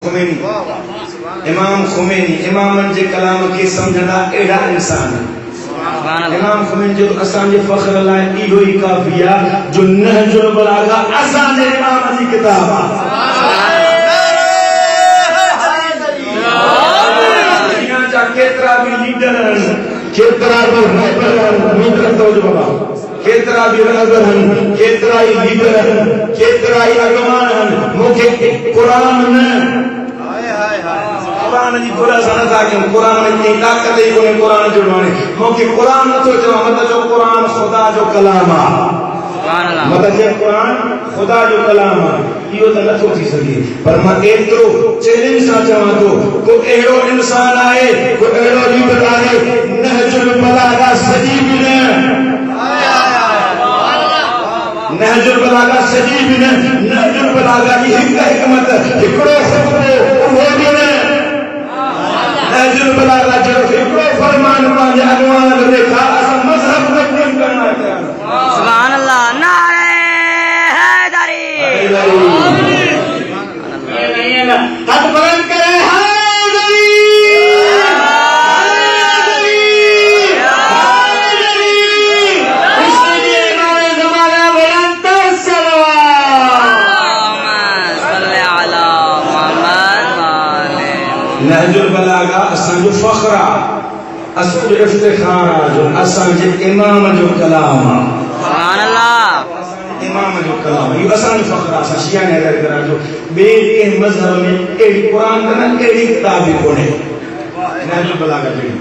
Khomeini امام Khomeini امامن جے کلام کے سمجھنا ایڈا انسان امام خمینی جو اسان جے فخر لائے ایہو ہی کافیہ جو نہج البلاغہ اسان جے امام جی کتاب دنیا جا کیترا بھی لیڈر کیترا بھی لیڈر توجہ بابا کیترا بھی رہبر کیترا ہی لیڈر کیترا ہی اگمان مکھے قرآن نے قرآن جی پورا سنت آگے قرآن میں اتنی طاقت ہی کوئی قرآن جڑوانے کیونکہ قرآن تو جو مطلب جو قرآن خدا جو کلام مطلب جو قرآن خدا جو کلام یہ تو نہ تھی سکے پر میں ایترو چیلنج سا چاہاں تو کو ایڑو انسان آئے کو ایڑو لیڈر آئے نہج البلاغہ سجیب نے نہج البلاغہ سجیب نے نہج البلاغہ کی حکمت ہکڑو خطبو وہ بھی نے نہج البلاغہ جو ہکڑو فرمان پانجے عنوان دیکھا اسا مذہب تقسیم کرنا چاہتا سبحان اللہ نعرہ حیدری ہاتھ بلند کرے نہج البلاغہ اسان جو فخرہ اسان جو افتخارہ جو اسان جو امام جو کلام سبحان اللہ امام جو کلام یہ اسان فخرہ اسان شیعہ نے اگر کرا جو بے کے مذہب میں ایڈی قرآن کا نا ایڈی کتابی کونے نہج البلاغہ جو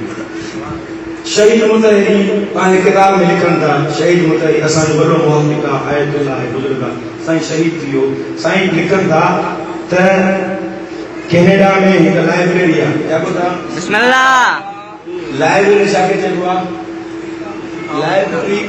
شہید متحری پانے کتاب میں لکھن تھا شہید متحری اسان جو بڑو محققہ آیت اللہ بزرگا سائیں شہید تھیو سائیں لکھن تھا کینیڈا میں ایک لائبریری ہے کیا بتا بسم اللہ لائبریری شاکر چلوا لائبریری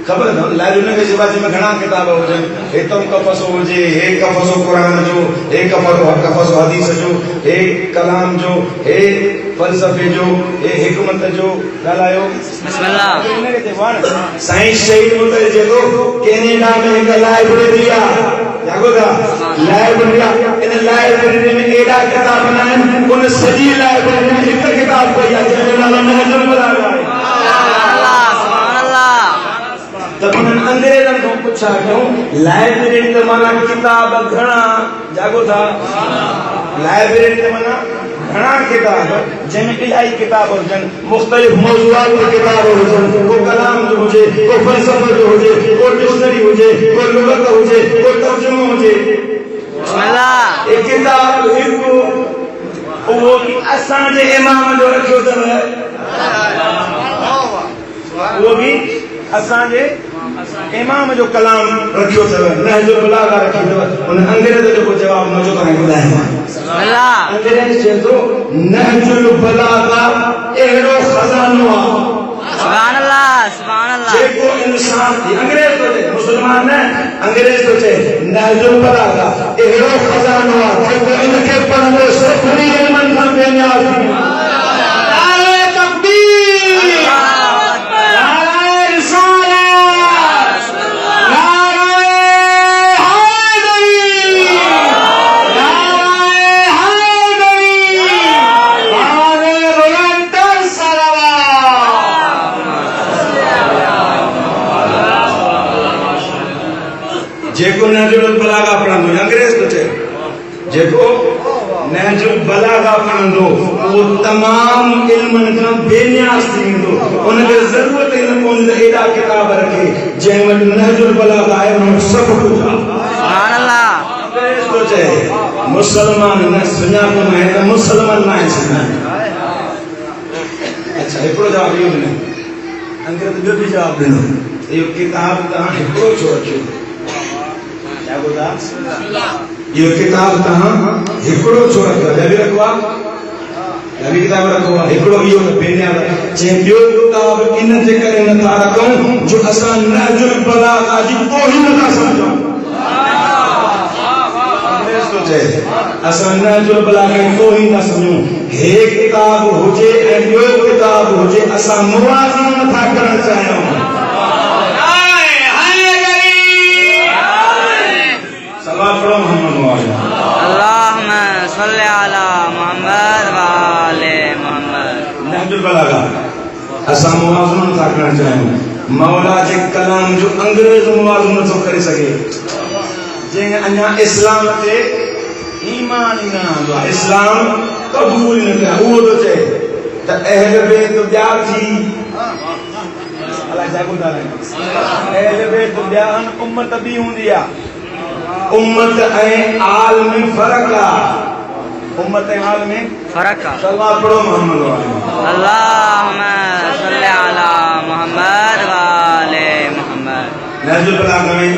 خبر ہے لائبریری کے سبازی میں گھنا کتاب ہو جائے ایتم کفص ہو جائے ایک کفص قرآن جو ایک کفص حدیث جو ایک کلام جو ایک فلسفے جو ایک حکمت جو ڈالایو بسم اللہ سائنس شہید ملتے جو کینیڈا میں ایک لائبریری ہے لائبریری ان لائبریری میں ایڈا کتاب بنائیں ان سجی لائبریری میں ایک کتاب کوئی ہے جنہوں نے نہج البلاغہ ہے سبحان اللہ تب انہوں نے انگریزوں کو پوچھا کیوں لائبریری تو مانا کتاب گھنا جاگو تھا لائبریری تو مانا گھنا کتاب جن میں الہی کتاب اور جن مختلف موضوعات کی کتاب ہو جن کو کلام جو ہو جائے کو فلسفہ جو ہو جائے کو ڈکشنری ہو جائے کو لغت ہو جائے کو ترجمہ ہو جائے بسم اللہ ایک کتاب ایک وہ اسان جے امام جو رکھو تھا وہ بھی اسان جے امام جو کلام رکھو تھا نہج البلاغہ رکھو تھا انہیں انگریز جو کو جواب موجود ہے بسم اللہ انگریز چیزو نہج البلاغہ ایڑو خزانو سبحان اللہ سبحان اللہ جے کو انسان تھی انگریز تو چھے مسلمان نے انگریز تو چھے نہج البلاغہ ایڑو خزانو جے کو ان کے پڑھنے سے پوری علمن کا بے نیاز تھی نعرہ تکبیر جے کو نہج البلاغہ پڑھن دو انگریز تو چھے جے کو نہج البلاغہ پڑھن دو وہ تمام علمن کا بے نیاز تھی دو انہیں کے ضرورت علم کو انہیں ایڈا کتاب رکھے جے میں نہج البلاغہ ہے انہوں سب کچھ سبحان اللہ انگریز تو چھے مسلمان نہ سنیا کو میں تو مسلمان نہ سنیا اچھا ایکڑو جواب یہ ملے انگریز جو بھی جواب دینا یہ کتاب تاں ایکڑو چھوڑ چھو کیا بولا یہ کتاب تہاں ہکڑو چھوڑا کر جبی رکھوا جبی کتاب رکھوا ہکڑو یہ بینیا چیں بیو کتاب ان جے کرے نہ رکھوں جو اسان نہج البلاغہ جی توہین نہ سمجھو اسان نہج البلاغہ توہین نہ سمجھو ایک کتاب ہو جے ایو کتاب ہو جے اسان موازنہ نہ تھا کرنا چاہیے اللہم صلی علی محمد والے محمد. نهج البلاغہ اساں موازنہ تھا کرنا چاہیے مولا جے کلام جو انگریز موازنہ تو کرے سکے جے انیا اسلام تے ایمان ہی نہ آندو اسلام قبول نہ کیا وہ تو چاہے تا اہل بیت بیا تھی اللہ جاگو دارے اہل بیت بیا امت بھی ہوندی ہے امت اے عالم فرق ہے امت عالم فرق. صلوات پڑھو محمد والے اللہم صلی علی محمد والے محمد. نہج البلاغہ میں